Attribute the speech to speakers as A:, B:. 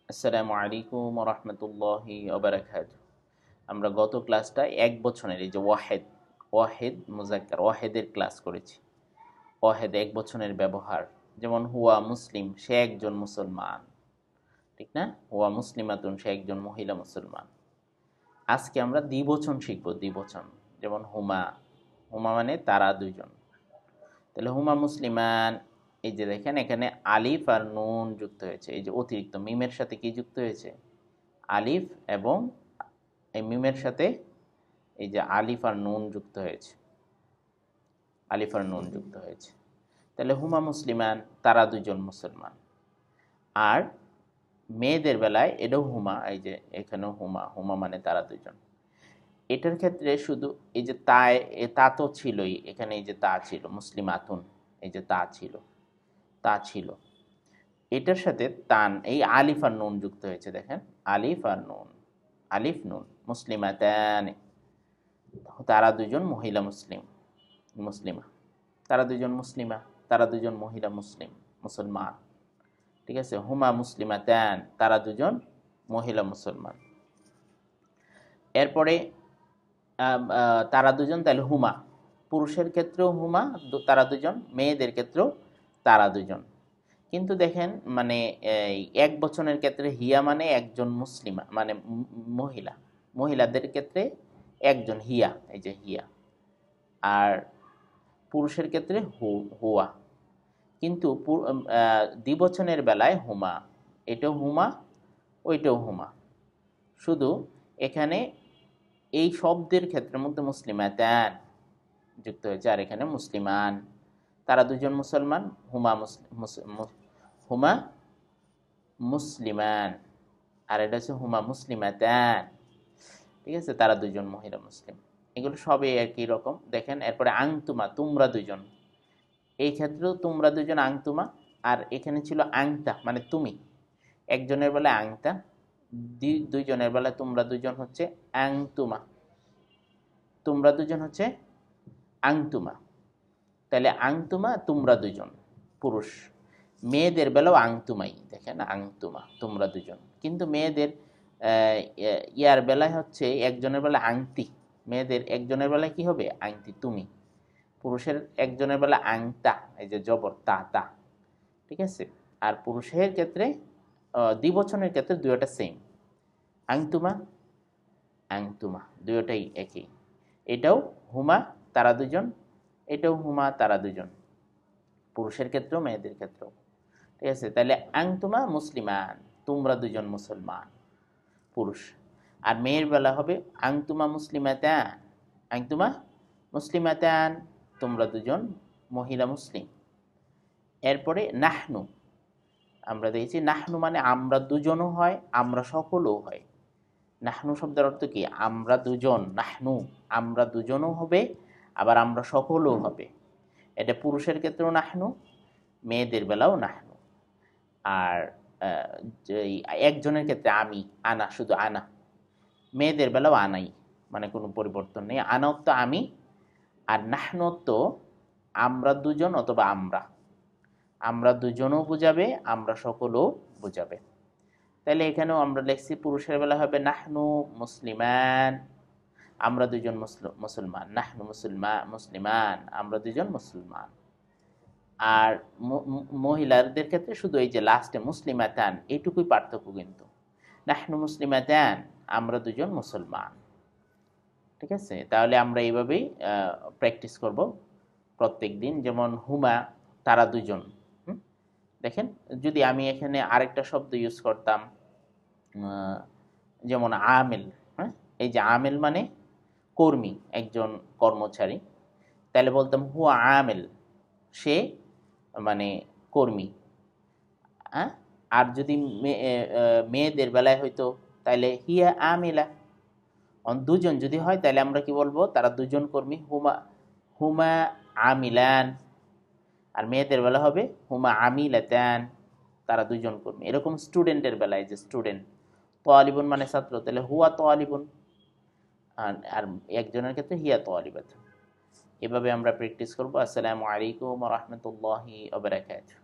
A: আসসালামু আলাইকুম ওয়া রাহমাতুল্লাহি ওয়া বারাকাতুহু। আমরা গত ক্লাসটা এক বছরের এই যে ওয়াহেদ মুযাক্কার ওয়াহেদের ক্লাস করেছি। ওয়াহেদ এক বছরের ব্যবহার, যেমন হুয়া মুসলিম, সে একজন মুসলমান, ঠিক না? হুয়া মুসলিমাতুন, সে একজন মহিলা মুসলমান। আজকে আমরা দ্বিবচন শিখব, দ্বিবচন, যেমন হুমা। হুমা মানে তারা দুইজন। তাহলে হুমা মুসলিমান, এই যে দেখেন এখানে আলিফ আর নুন যুক্ত হয়েছে। এই যে অতিরিক্ত মিমের সাথে কি যুক্ত হয়েছে? আলিফ, এবং এই মিমের সাথে এই যে আলিফ আর নুন যুক্ত হয়েছে। আলিফ আর নুন যুক্ত হয়েছে। তাহলে হুমা মুসলিমান, তারা দুজন মুসলমান। আর মেয়েদের বেলায় এটাও হুমা, এই যে এখানেও হুমা। হুমা মানে তারা দুজন। এটার ক্ষেত্রে শুধু এই যে তায়, তা তো ছিলই এখানে, এই যে তা ছিল মুসলিমাতুন, এই যে তা ছিল, তা ছিল। এটার সাথে তান, এই আলিফ আর নুন যুক্ত হয়েছে। দেখেন আলিফ আর নুন, আলিফ নুন, মুসলিমাতান, তারা দুজন মহিলা মুসলিমা। তারা দুজন মুসলিমা, তারা দুজন মহিলা মুসলমান। ঠিক আছে, হুমা মুসলিমাতান, তারা দুজন মহিলা মুসলমান। এরপরে তারা দুজন, তাহলে হুমা পুরুষের ক্ষেত্রেও হুমা, তারা দুজন, মেয়েদের ক্ষেত্রেও তারা দুজন। কিন্তু দেখেন মানে এক বচনের ক্ষেত্রে হিয়া মানে একজন মুসলিমা, মানে মহিলা। মহিলাদের ক্ষেত্রে একজন হিয়া, এই যে হিয়া। আর পুরুষের ক্ষেত্রে হুয়া। কিন্তু দ্বিবচনের বেলায় হুমা, এটাও হুমা, ওইটাও হুমা। শুধু এখানে এই শব্দের ক্ষেত্রের মধ্যে মুসলিমাতান যুক্ত হয়েছে, আর এখানে মুসলিমান, তারা দুজন মুসলমান। হুমা মুসলিমান, আর এটা হচ্ছে হুমা মুসলিমাতান। ঠিক আছে, তারা দুজন মহিলা মুসলিম। এগুলো সবই একই রকম। দেখেন এরপরে আংতুমা, তোমরা দুজন। এই ক্ষেত্রেও তোমরা দুজন আংতুমা। আর এখানে ছিল আংতা, মানে তুমি। একজনের বেলায় আংতা, দুইজনের বেলায় তোমরা দুজন হচ্ছে আংতুমা। তোমরা দুজন হচ্ছে আংতুমা। তাহলে আংতুমা, তোমরা দুজন পুরুষ। মেয়েদের বেলাও আংতুমাই, দেখেন আংতুমা, তোমরা দুজন। কিন্তু মেয়েদের ইয়ার বেলায় হচ্ছে একজনের বেলায় আংতি, মেয়েদের একজনের বেলায় কি হবে? আংতি, তুমি। পুরুষের একজনের বেলা আংতা, এই যে জবর তা তা। ঠিক আছে। আর পুরুষের ক্ষেত্রে দ্বিবচনের ক্ষেত্রে দুইটা সেম, আংতুমা আংতুমা, দুইটাই একই। এটাও হুমা, তারা দুজন, এটাও হুমা, তারা দুজন, পুরুষের ক্ষেত্রেও মেয়েদের ক্ষেত্রেও। ঠিক আছে, তাহলে আংতুমা মুসলিমান, তোমরা দুজন মুসলমান, পুরুষ। আর মেয়ের বেলা হবে আংতুমা মুসলিমাতান, আংতুমা মুসলিমাতান, তোমরা দুজন মহিলা মুসলিম। এরপরে নাহনু, আমরা দেখেছি নাহনু মানে আমরা দুজনও হয়, আমরা সকলও হয়। নাহনু শব্দের অর্থ কি? আমরা দুজন, নাহনু, আমরা দুজনও হবে, আবার আমরা সকলও হবে। এটা পুরুষের ক্ষেত্রেও নাহনু, মেয়েদের বেলাও নাহনু। আর একজনের ক্ষেত্রে আমি, আনা, শুধু আনা। মেয়েদের বেলাও আনাই, মানে কোনো পরিবর্তন নেই। আনত্ব আমি, আর নাহনত্ব আমরা দুজন অথবা আমরা। আমরা দুজনও বুঝাবে, আমরা সকলও বুঝাবে। তাহলে এখানেও আমরা লিখছি পুরুষের বেলা হবে নাহনু মুসলিমান, আমরা দুজন মুসলমান। নাহনু মুসলিমান, আমরা দুজন মুসলমান। আর মহিলাদের ক্ষেত্রে শুধু এই যে লাস্টে মুসলিমাতান, এইটুকুই পার্থক্য। কিন্তু নাহনু মুসলিমাতান, আমরা দুজন মুসলমান। ঠিক আছে, তাহলে আমরা এইভাবেই প্র্যাকটিস করব প্রত্যেক দিন। যেমন হুমা, তারা দুজন। দেখেন যদি আমি এখানে আরেকটা শব্দ ইউজ করতাম, যেমন আমেল। হ্যাঁ, এই যে আমেল মানে কর্মী, একজন কর্মচারী। তাহলে বলতাম হুয়া আমেল, সে মানে কর্মী। হ্যাঁ, আর যদি মেয়েদের বেলায় হইতো তাহলে হিয়া আমিলা। দুজন যদি হয় তাহলে আমরা কি বলবো? তারা দুজন কর্মী, হুমা আমিলান। আর মেয়েদের বেলা হবে হুমা আমিলাতান, তারা দুজন কর্মী। এরকম স্টুডেন্টের বেলায়, যে স্টুডেন্ট, তোয়ালিবুন মানে ছাত্র, তাহলে হুয়া তোয়ালিবুন। আর একজনের ক্ষেত্রে হিয়া তোয়ালিবাতুন। এভাবে আমরা প্র্যাকটিস করবো। আসসালামু আলাইকুম ওয়া রাহমাতুল্লাহি ওয়া বারাকাতুহু।